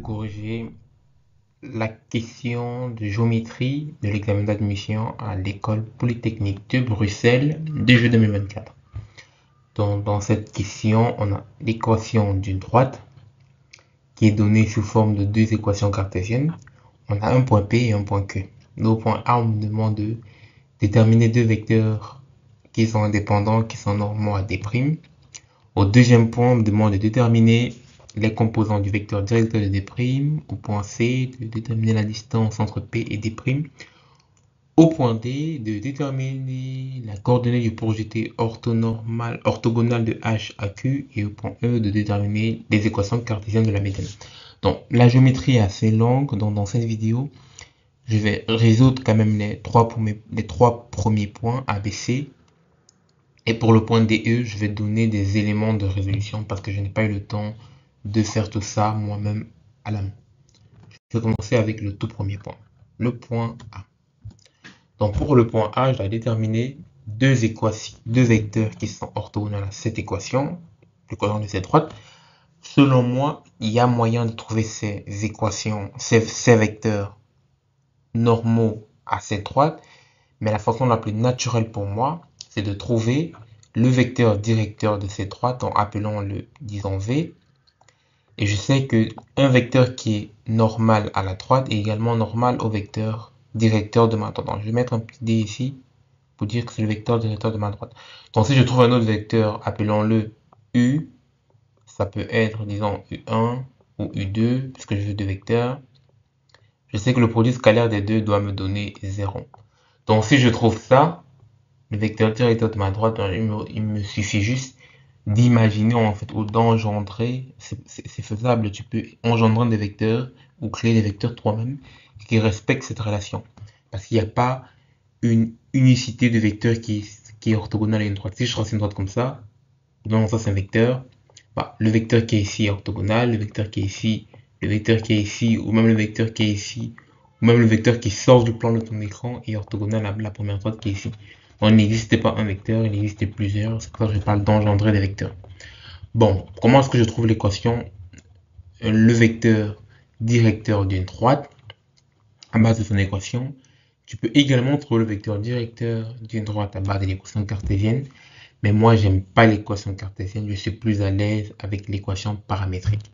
corriger la question de géométrie de l'examen d'admission à l'école polytechnique de Bruxelles de juillet 2024. Donc, dans cette question, on a l'équation d'une droite qui est donnée sous forme de deux équations cartésiennes. On a un point P et un point Q. Au point A, on nous demande de déterminer deux vecteurs qui sont indépendants, qui sont normaux à D'. Au deuxième point, on me demande de déterminer les composants du vecteur directeur de D'. Au point C, de déterminer la distance entre P et D'. Au point D, de déterminer la coordonnée du projeté orthogonal de H à Q. Et au point E, de déterminer les équations cartésiennes de la médiane. Donc, la géométrie est assez longue, donc dans cette vidéo, je vais résoudre quand même les trois premiers points ABC. Et pour le point DE, je vais donner des éléments de résolution parce que je n'ai pas eu le temps de faire tout ça moi-même à la main. Je vais commencer avec le tout premier point, le point A. Donc pour le point A, je dois déterminer deux vecteurs qui sont orthogonaux à cette équation, l'équation de cette droite. Selon moi, il y a moyen de trouver ces vecteurs normaux à cette droite, mais la façon la plus naturelle pour moi, c'est de trouver le vecteur directeur de cette droite en appelant le, disons, V. Et je sais qu'un vecteur qui est normal à la droite est également normal au vecteur directeur de ma droite. Donc, je vais mettre un petit D ici pour dire que c'est le vecteur directeur de ma droite. Donc, si je trouve un autre vecteur, appelons-le U, ça peut être, disons, U1 ou U2, puisque je veux deux vecteurs. Je sais que le produit scalaire des deux doit me donner 0. Donc, si je trouve ça, le vecteur directeur de ma droite, il me suffit juste d'imaginer en fait ou d'engendrer, c'est faisable, tu peux engendrer des vecteurs ou créer des vecteurs toi-même qui respectent cette relation. Parce qu'il n'y a pas une unicité de vecteurs qui est orthogonale à une droite. Si je trace une droite comme ça, donc ça c'est un vecteur, bah, le vecteur qui est ici est orthogonal, le vecteur qui est ici, le vecteur qui est ici, ou même le vecteur qui est ici, ou même le vecteur qui sort du plan de ton écran est orthogonal à la première droite qui est ici. Donc, il n'existait pas un vecteur, il existait plusieurs, c'est pour ça que je parle d'engendrer des vecteurs. Bon, comment est-ce que je trouve l'équation? Le vecteur directeur d'une droite, à base de son équation. Tu peux également trouver le vecteur directeur d'une droite à base de l'équation cartésienne, mais moi, j'aime pas l'équation cartésienne, je suis plus à l'aise avec l'équation paramétrique.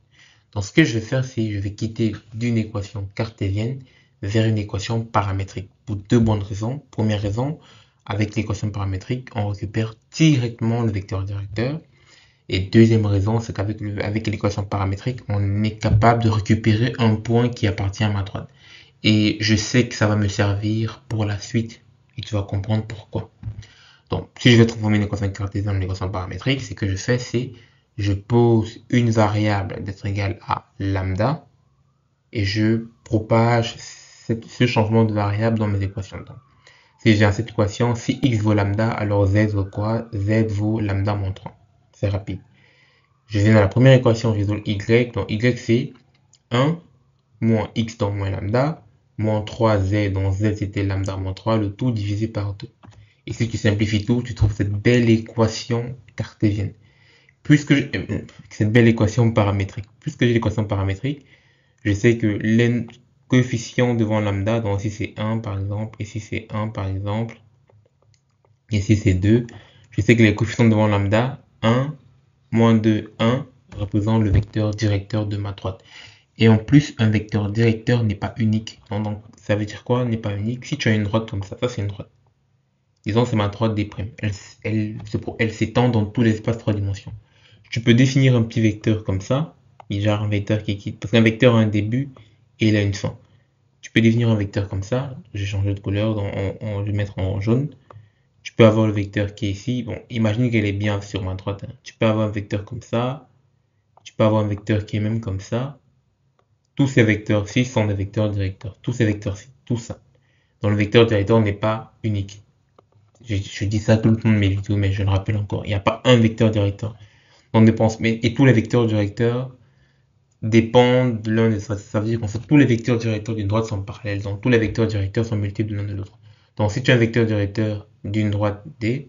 Donc, ce que je vais faire, c'est je vais quitter d'une équation cartésienne vers une équation paramétrique, pour deux bonnes raisons. Première raison, avec l'équation paramétrique, on récupère directement le vecteur directeur. Et deuxième raison, c'est qu'avec l'équation paramétrique, on est capable de récupérer un point qui appartient à ma droite. Et je sais que ça va me servir pour la suite. Et tu vas comprendre pourquoi. Donc, si je vais transformer une équation cartésienne en équation paramétrique, ce que je fais, c'est je pose une variable d'être égale à lambda et je propage ce changement de variable dans mes équations. Donc, si j'ai cette équation, si x vaut lambda, alors z vaut quoi? Z vaut lambda moins 3. C'est rapide. Je viens dans la première équation, je résous y. Donc y c'est 1 moins x dans moins lambda, moins 3z, dont z c'était lambda moins 3, le tout divisé par 2. Et si tu simplifies tout, tu trouves cette belle équation cartésienne. Cette belle équation paramétrique. Puisque j'ai l'équation paramétrique, je sais que les coefficients devant lambda, donc si c'est 1 par exemple, et si c'est 1 par exemple, et si c'est 2, je sais que les coefficients devant lambda, 1, moins 2, 1, représentent le vecteur directeur de ma droite. Et en plus, un vecteur directeur n'est pas unique. Donc, ça veut dire quoi, n'est pas unique? Si tu as une droite comme ça c'est une droite. Disons, c'est ma droite D'. Elle s'étend dans tout l'espace 3 dimensions. Tu peux définir un petit vecteur comme ça, genre un vecteur qui quitte, parce qu'un vecteur a un début et il a une fin. Tu peux définir un vecteur comme ça, j'ai changé de couleur, donc je vais mettre en jaune. Tu peux avoir le vecteur qui est ici, bon, imagine qu'elle est bien sur ma droite. Tu peux avoir un vecteur comme ça, tu peux avoir un vecteur qui est même comme ça. Tous ces vecteurs-ci sont des vecteurs directeurs, tous ces vecteurs-ci, tout ça. Donc le vecteur directeur n'est pas unique. Je dis ça tout le temps de mes vidéos, mais je le rappelle encore, il n'y a pas un vecteur directeur. Et tous les vecteurs directeurs dépendent de l'un des autres. Ça veut dire qu'en fait, tous les vecteurs directeurs d'une droite sont parallèles. Donc, tous les vecteurs directeurs sont multiples de l'un de l'autre. Donc, si tu as un vecteur directeur d'une droite D,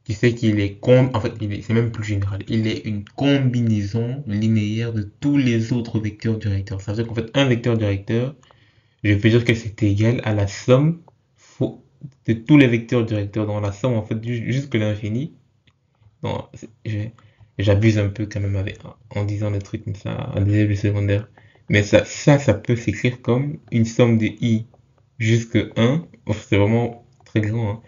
qui fait qu'il est en fait, c'est même plus général. Il est une combinaison linéaire de tous les autres vecteurs directeurs. Ça veut dire qu'en fait, un vecteur directeur, je peux dire que c'est égal à la somme de tous les vecteurs directeurs dans la somme, en fait, jusque l'infini. Bon, j'abuse un peu quand même en disant des trucs comme ça, en début secondaire. Mais ça peut s'écrire comme une somme de i jusque 1. C'est vraiment très grand, hein.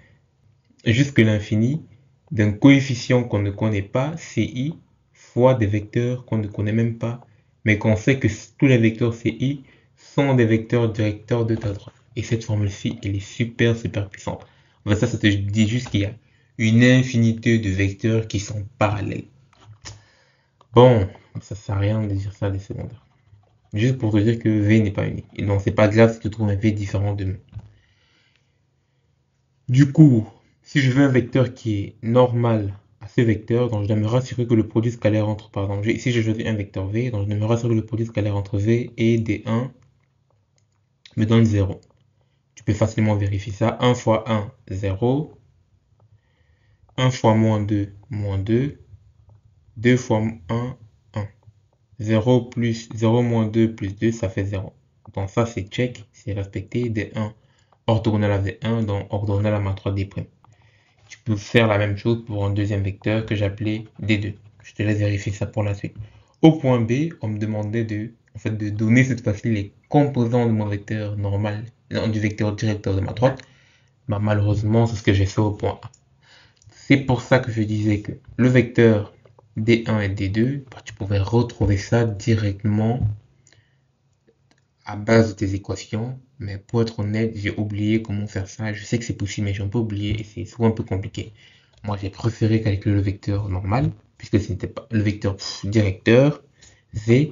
Jusque l'infini d'un coefficient qu'on ne connaît pas, ci, fois des vecteurs qu'on ne connaît même pas, mais qu'on sait que tous les vecteurs ci sont des vecteurs directeurs de ta droite. Et cette formule-ci, elle est super, super puissante. Enfin, ça te dit juste qu'il y a une infinité de vecteurs qui sont parallèles. Bon, ça sert à rien de dire ça des secondaires. Juste pour te dire que V n'est pas unique. Et donc, c'est pas grave si tu trouves un V différent de nous. Du coup, si je veux un vecteur qui est normal à ce vecteur, donc je dois me rassurer que le produit scalaire entre, par exemple, ici j'ai choisi un vecteur V, donc je dois me rassurer que le produit scalaire entre V et D1 me donne 0. Tu peux facilement vérifier ça. 1 fois 1, 0. 1 fois moins 2, moins 2. 2 fois 1, 1. 0 plus 0 moins 2 plus 2, ça fait 0. Donc ça c'est check, c'est respecté. D1 orthogonal à V1, donc orthogonal à matrice D'. Tu peux faire la même chose pour un deuxième vecteur que j'appelais D2. Je te laisse vérifier ça pour la suite. Au point B, on me demandait de donner cette fois-ci les composants de mon vecteur normal, du vecteur directeur de ma droite. Bah, malheureusement, c'est ce que j'ai fait au point A. C'est pour ça que je disais que le vecteur D1 et D2, bah, tu pouvais retrouver ça directement à base de tes équations. Mais pour être honnête, j'ai oublié comment faire ça. Je sais que c'est possible, mais j'ai un peu oublié et c'est souvent un peu compliqué. Moi, j'ai préféré calculer le vecteur normal, puisque ce n'était pas le vecteur directeur, V,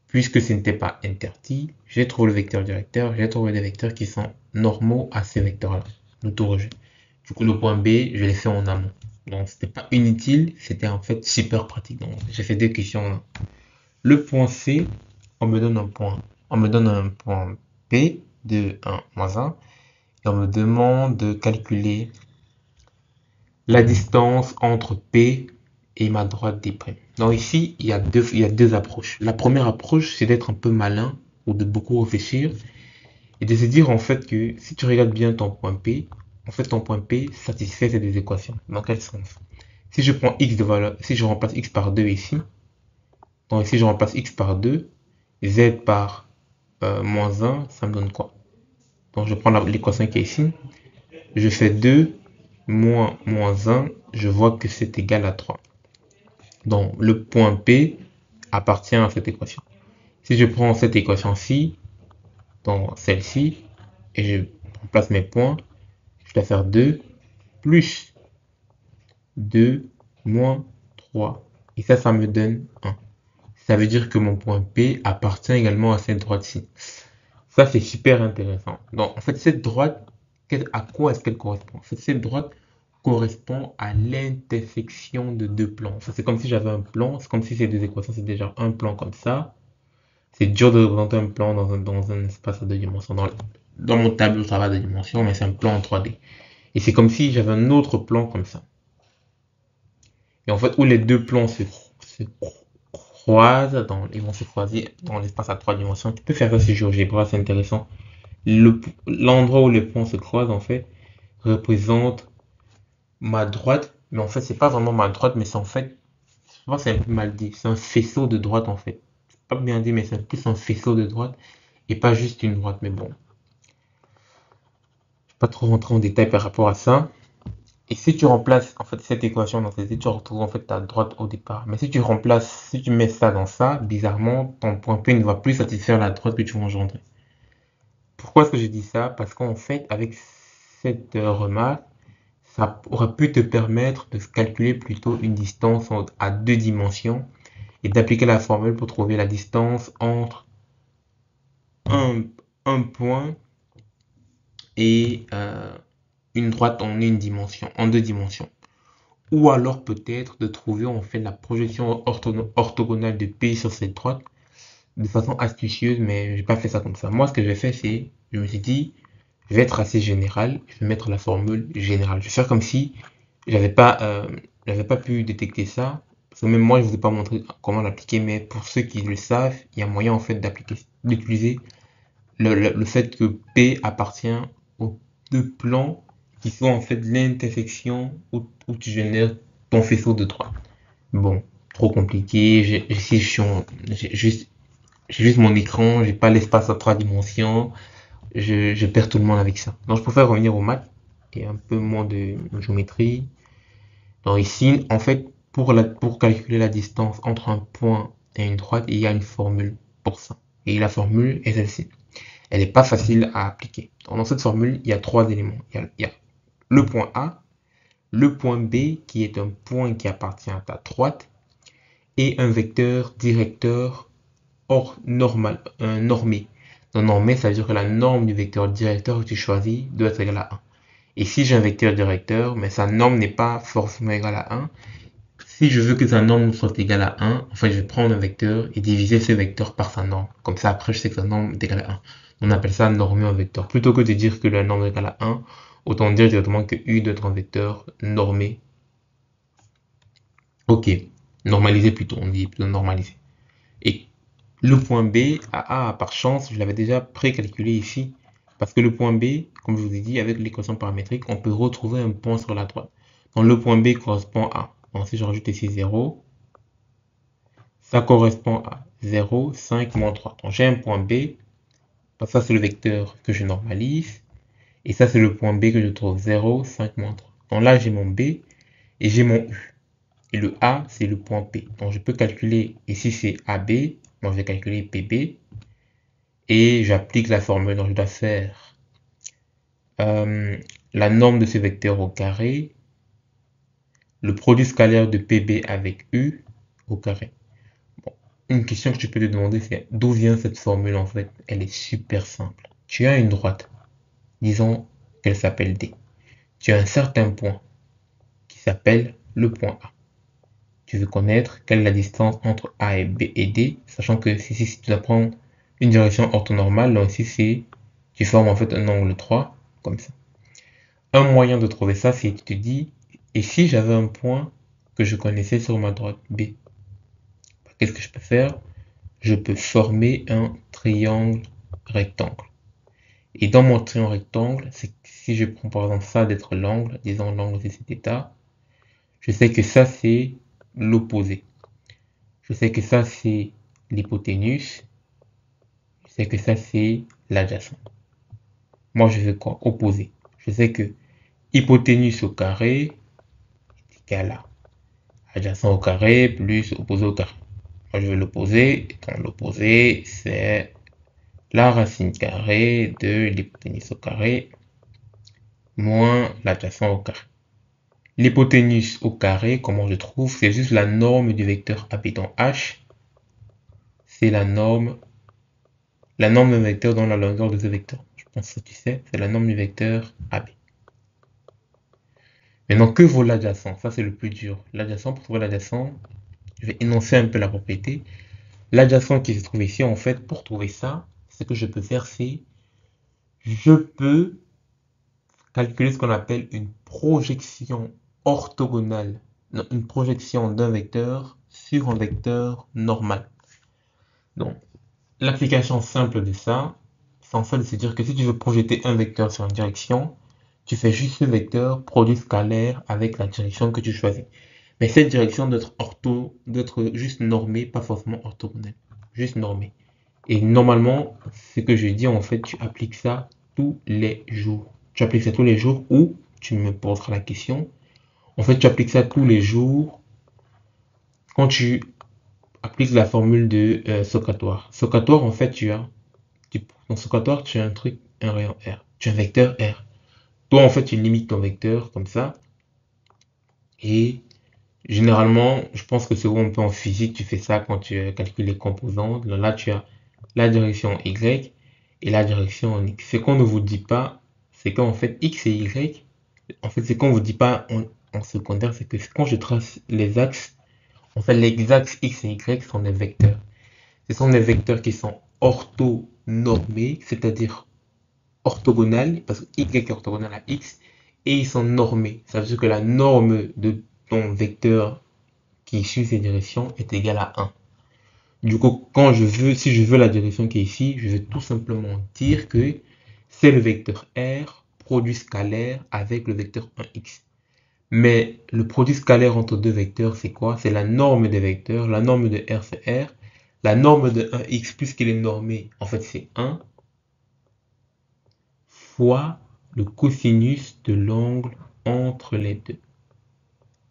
puisque ce n'était pas interdit. J'ai trouvé le vecteur directeur, j'ai trouvé des vecteurs qui sont normaux à ces vecteurs-là, le tout rejet. Du coup, le point B, je l'ai fait en amont. Donc, c'était pas inutile, c'était en fait super pratique. Donc, j'ai fait deux questions. Le point C, on me donne un point P de 1 moins 1, et on me demande de calculer la distance entre P et ma droite D'. Donc ici, il y a deux approches. La première approche, c'est d'être un peu malin ou de beaucoup réfléchir et de se dire en fait que si tu regardes bien ton point P, en fait ton point P satisfait ces deux équations. Dans quel sens? Si je prends x de valeur, si je remplace x par 2 ici, donc ici je remplace x par 2, z par moins 1, ça me donne quoi? Donc je prends l'équation qui est ici, je fais 2 moins 1, je vois que c'est égal à 3. Donc le point P appartient à cette équation. Si je prends cette équation-ci, donc celle-ci, et je remplace mes points, je dois faire 2 plus 2 moins 3. Et ça me donne 1. Ça veut dire que mon point P appartient également à cette droite-ci. Ça, c'est super intéressant. Donc, en fait, cette droite, à quoi est-ce qu'elle correspond? En fait, cette droite correspond à l'intersection de deux plans. C'est comme si j'avais un plan, c'est comme si ces deux équations, c'est déjà un plan comme ça. C'est dur de représenter un plan dans un espace à deux dimensions. Dans mon tableau, ça va à deux dimensions, mais c'est un plan en 3D. Et c'est comme si j'avais un autre plan comme ça. Et en fait, où les deux plans se croisent, ils vont se croiser dans l'espace à trois dimensions. Tu peux faire ça sur GeoGebra, c'est intéressant. L'endroit où les plans se croisent, en fait, représente ma droite. Mais en fait, c'est pas vraiment ma droite, mais c'est en fait, je pense que c'est un peu mal dit. C'est un faisceau de droite, en fait. C'est pas bien dit, mais c'est plus un faisceau de droite et pas juste une droite. Mais bon, je vais pas trop rentrer en détail par rapport à ça. Et si tu remplaces en fait cette équation dans celle-ci, tu retrouves en fait ta droite au départ. Mais si tu mets ça dans ça, bizarrement, ton point P ne va plus satisfaire la droite que tu vas engendrer. Pourquoi est-ce que je dis ça? Parce qu'en fait, avec cette remarque, ça aurait pu te permettre de calculer plutôt une distance à deux dimensions et d'appliquer la formule pour trouver la distance entre un point et une droite en une dimension, en deux dimensions. Ou alors peut-être de trouver en fait la projection orthogonale de P sur cette droite de façon astucieuse, mais j'ai pas fait ça comme ça. Moi, ce que j'ai fait, c'est, je me suis dit, je vais être assez général, je vais mettre la formule générale. Je vais faire comme si J'avais pas, j'avais pas pu détecter ça. Parce que même moi, je vous ai pas montré comment l'appliquer, mais pour ceux qui le savent, il y a moyen en fait d'utiliser le fait que P appartient aux deux plans qui sont en fait l'intersection où tu génères ton faisceau de droite. Bon, trop compliqué. J'ai juste mon écran, j'ai pas l'espace à trois dimensions. Je perds tout le monde avec ça. Donc je préfère revenir aux maths et un peu moins de géométrie. Donc ici, en fait, pour calculer la distance entre un point et une droite, il y a une formule pour ça. Et la formule est celle-ci. Elle n'est pas facile à appliquer. Donc, dans cette formule, il y a trois éléments. Il y a le point A, le point B, qui est un point qui appartient à ta droite, et un vecteur directeur hors normal, normé. Donc normé, ça veut dire que la norme du vecteur directeur que tu choisis doit être égale à 1. Et si j'ai un vecteur directeur, mais sa norme n'est pas forcément égale à 1, si je veux que sa norme soit égale à 1, enfin, je vais prendre un vecteur et diviser ce vecteur par sa norme. Comme ça, après, je sais que sa norme est égale à 1. On appelle ça normer un vecteur. Plutôt que de dire que la norme est égale à 1, autant dire directement que U doit être un vecteur normé. Ok, normalisé plutôt, on dit plutôt normalisé. Et le point B, par chance, je l'avais déjà précalculé ici. Parce que le point B, comme je vous ai dit, avec l'équation paramétrique, on peut retrouver un point sur la droite. Donc le point B correspond à, donc si je rajoute ici 0, ça correspond à 0, 5, moins 3. Donc j'ai un point B, ça c'est le vecteur que je normalise, et ça c'est le point B que je trouve 0, 5, moins 3. Donc là j'ai mon B et j'ai mon U. Et le A c'est le point P. Donc je peux calculer, ici c'est AB, donc je vais calculer PB, et j'applique la formule. Donc je dois faire la norme de ce vecteur au carré, le produit scalaire de PB avec U au carré. Une question que tu peux te demander, c'est d'où vient cette formule en fait? Elle est super simple. Tu as une droite, disons qu'elle s'appelle D. Tu as un certain point qui s'appelle le point A. Tu veux connaître quelle est la distance entre A et B et D, sachant que si tu dois prendre une direction orthonormale, donc ici tu formes en fait un angle 3, comme ça. Un moyen de trouver ça, c'est que tu te dis, et si j'avais un point que je connaissais sur ma droite B, qu'est-ce que je peux faire? Je peux former un triangle rectangle. Et dans mon triangle rectangle, si je prends par exemple ça d'être l'angle, disons l'angle de cet état, je sais que ça c'est l'opposé. Je sais que ça c'est l'hypoténuse. Je sais que ça c'est l'adjacent. Moi je veux quoi? Opposé. Je sais que hypoténuse au carré est égal à adjacent au carré plus opposé au carré. Moi je veux l'opposé. Donc l'opposé c'est la racine carrée de l'hypoténuse au carré moins l'adjacent au carré. L'hypoténuse au carré, comment je trouve? C'est juste la norme du vecteur AB. Donc H, c'est la norme d'un vecteur dans la longueur de ce vecteur. Je pense que tu sais, c'est la norme du vecteur AB. Maintenant, que vaut l'adjacent? Ça, c'est le plus dur. L'adjacent, pour trouver l'adjacent, je vais énoncer un peu la propriété. L'adjacent qui se trouve ici, en fait, pour trouver ça, ce que je peux faire, c'est je peux calculer ce qu'on appelle une projection orthogonale, non, une projection d'un vecteur sur un vecteur normal. Donc, l'application simple de ça, c'est en fait de se dire que si tu veux projeter un vecteur sur une direction, tu fais juste ce vecteur produit scalaire avec la direction que tu choisis. Mais cette direction d'être juste normée, pas forcément orthogonale, juste normée. Et normalement, ce que je dis, en fait, tu appliques ça tous les jours. Tu appliques ça tous les jours ou tu me poseras la question. En fait, tu appliques ça tous les jours quand tu appliques la formule de Socatoire. Socatoire, en fait, dans Socatoire, tu as un truc, un rayon R. Tu as un vecteur R. Toi, en fait, tu limites ton vecteur comme ça. Et généralement, je pense que souvent un peu en physique, tu fais ça quand tu calcules les composantes. Là, tu as la direction Y et la direction en X. Ce qu'on ne vous dit pas, c'est qu'en fait, X et Y, en fait, ce qu'on ne vous dit pas en secondaire, c'est que quand je trace les axes, en fait, les axes X et Y sont des vecteurs. Ce sont des vecteurs qui sont orthonormés, c'est-à-dire orthogonales, parce que Y est orthogonal à X, et ils sont normés. Ça veut dire que la norme de ton vecteur qui suit ces directions est égale à 1. Du coup, si je veux la direction qui est ici, je vais tout simplement dire que c'est le vecteur R produit scalaire avec le vecteur 1x. Mais le produit scalaire entre deux vecteurs, c'est quoi? C'est la norme des vecteurs. La norme de R, c'est R. La norme de 1x, puisqu'il est normé, en fait, c'est 1 fois le cosinus de l'angle entre les deux.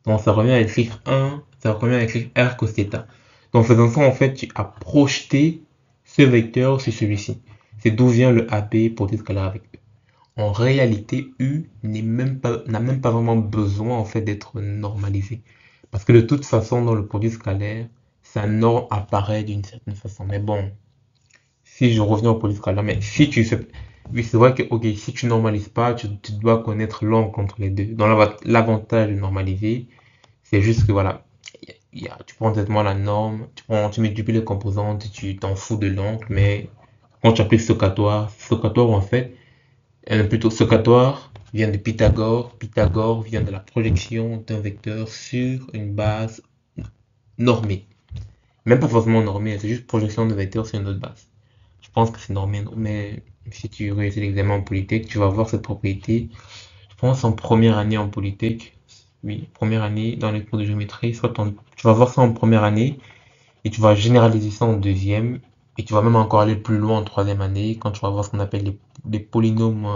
Donc, ça revient à écrire 1, ça revient à écrire R cos θ. Donc, faisant ça, en fait, tu as projeté ce vecteur sur celui-ci. C'est d'où vient le AB produit scalaire avec E. En réalité, U n'a même pas vraiment besoin en fait d'être normalisé. Parce que de toute façon, dans le produit scalaire, sa norme apparaît d'une certaine façon. Mais bon, si je reviens au produit scalaire, mais si tu sais, oui, c'est vrai que ok, si tu normalises pas, tu dois connaître l'angle entre les deux. Donc l'avantage de normaliser, c'est juste que voilà, tu prends exactement la norme, tu multiplies les composantes, tu t'en fous de l'angle, mais quand tu appliques Stochatoire en fait, plutôt Stochatoire vient de Pythagore. Pythagore vient de la projection d'un vecteur sur une base normée. Même pas forcément normée, c'est juste projection de vecteur sur une autre base. Je pense que c'est normé, mais si tu réussis l'examen en Polytech, tu vas voir cette propriété. Je pense en première année en Polytech. Oui, première année dans les cours de géométrie. Tu vas voir ça en première année et tu vas généraliser ça en deuxième. Et tu vas même encore aller plus loin en troisième année quand tu vas voir ce qu'on appelle les polynômes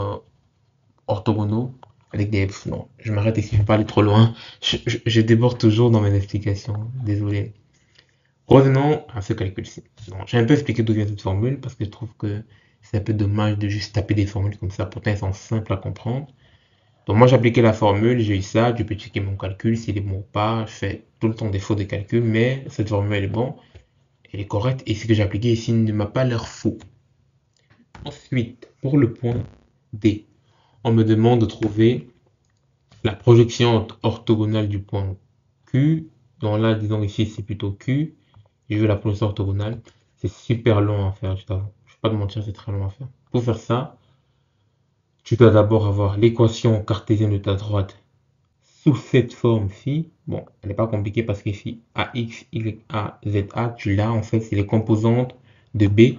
orthogonaux avec des... Non, je m'arrête ici, je ne vais pas aller trop loin. Je déborde toujours dans mes explications, désolé. Revenons à ce calcul-ci. J'ai un peu expliqué d'où vient cette formule parce que je trouve que c'est un peu dommage de juste taper des formules comme ça. Pourtant, elles sont simples à comprendre. Donc moi, j'ai appliqué la formule, j'ai eu ça, je peux checker mon calcul, s'il est bon ou pas. Je fais tout le temps des fautes de calcul, mais cette formule, elle est bonne, elle est correcte. Et ce que j'ai appliqué ici ne m'a pas l'air faux. Ensuite, pour le point D, on me demande de trouver la projection orthogonale du point Q. Donc là, disons ici, c'est plutôt Q. Je veux la projection orthogonale. C'est super long à faire, je t'avoue. Je ne vais pas te mentir, c'est très long à faire. Pour faire ça, tu dois d'abord avoir l'équation cartésienne de ta droite sous cette forme-ci. Bon, elle n'est pas compliquée parce qu'ici, AX, YA, ZA, tu l'as. En fait, c'est les composantes de B.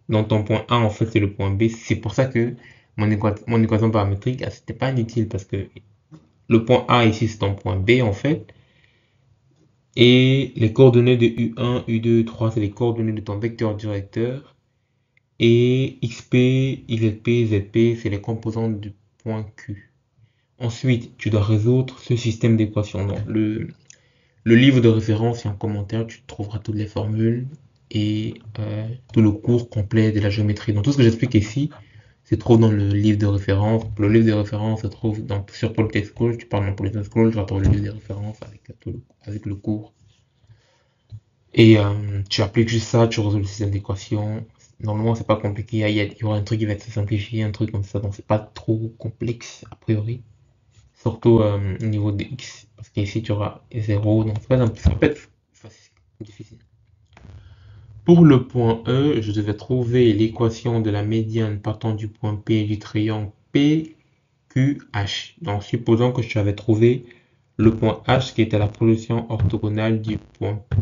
Dans ton point A, en fait, c'est le point B. C'est pour ça que mon équation paramétrique, c'était pas inutile parce que le point A ici, c'est ton point B, en fait. Et les coordonnées de U1, U2, U3, c'est les coordonnées de ton vecteur directeur. Et XP, YP, ZP, c'est les composantes du point Q. Ensuite, tu dois résoudre ce système d'équations. Donc, le livre de référence et en commentaire, tu trouveras toutes les formules et tout le cours complet de la géométrie. Donc, tout ce que j'explique ici se trouve dans le livre de référence. Le livre de référence se trouve sur Polytech School. Tu parles dans Polytech School, tu vas trouver le livre de référence avec le cours. Et tu appliques juste ça, tu résous le système d'équations. Normalement, c'est pas compliqué. Il y aura un truc qui va être simplifié, un truc comme ça. Donc, c'est pas trop complexe, a priori. Surtout au niveau de x. Parce qu'ici, tu auras 0. Donc, ça peut être facile, difficile. Pour le point E, je devais trouver l'équation de la médiane partant du point P du triangle PQH. Donc, supposons que tu avais trouvé le point H qui était la projection orthogonale du point P.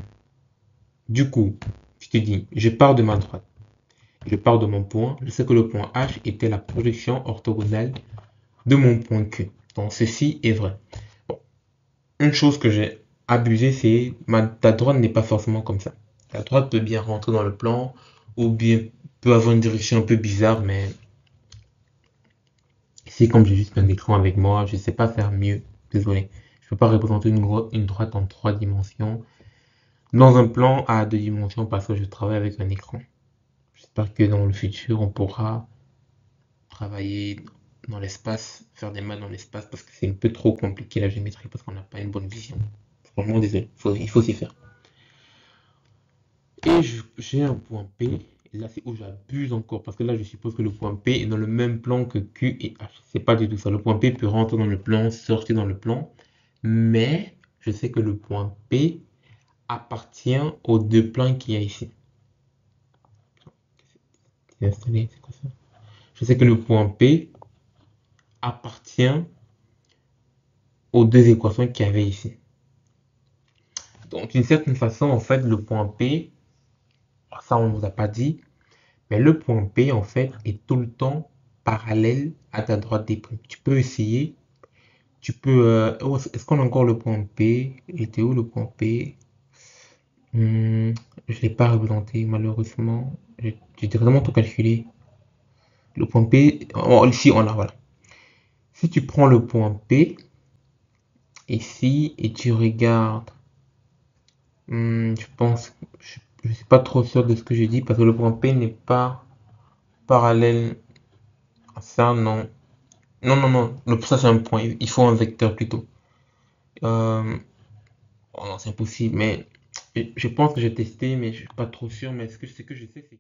Du coup, je te dis, je pars de ma droite. Je pars de mon point. Je sais que le point H était la projection orthogonale de mon point Q. Donc, ceci est vrai. Bon. Une chose que j'ai abusé, c'est ta droite n'est pas forcément comme ça. La droite peut bien rentrer dans le plan ou bien peut avoir une direction un peu bizarre, mais ici, comme j'ai juste un écran avec moi, je ne sais pas faire mieux. Désolé. Je ne peux pas représenter une droite en 3 dimensions dans un plan à 2 dimensions parce que je travaille avec un écran. J'espère que dans le futur, on pourra travailler dans l'espace, faire des maths dans l'espace parce que c'est un peu trop compliqué la géométrie parce qu'on n'a pas une bonne vision. Franchement, désolé, il faut s'y faire. Et j'ai un point P, et là c'est où j'abuse encore parce que là je suppose que le point P est dans le même plan que Q et H. C'est pas du tout ça. Le point P peut rentrer dans le plan, sortir dans le plan, mais je sais que le point P appartient aux deux plans qu'il y a ici. C'est installé, c'est quoi ça? Je sais que le point P appartient aux deux équations qu'il y avait ici. Donc, d'une certaine façon, en fait, le point P, ça on ne nous a pas dit, mais le point P, en fait, est tout le temps parallèle à ta droite des prix. Tu peux essayer, tu peux... est-ce qu'on a encore le point P? Il était où le point P? Je ne l'ai pas représenté, malheureusement. J'ai vraiment tout calculé. Le point P, oh, ici, on l'a, voilà. Si tu prends le point P, ici, et tu regardes, je pense, je suis pas trop sûr de ce que je dis, parce que le point P n'est pas parallèle à ça, non. Non, non, non, ça c'est un point, il faut un vecteur plutôt. Oh non, c'est impossible, mais je pense que j'ai testé, mais je suis pas trop sûr, mais ce que je sais, c'est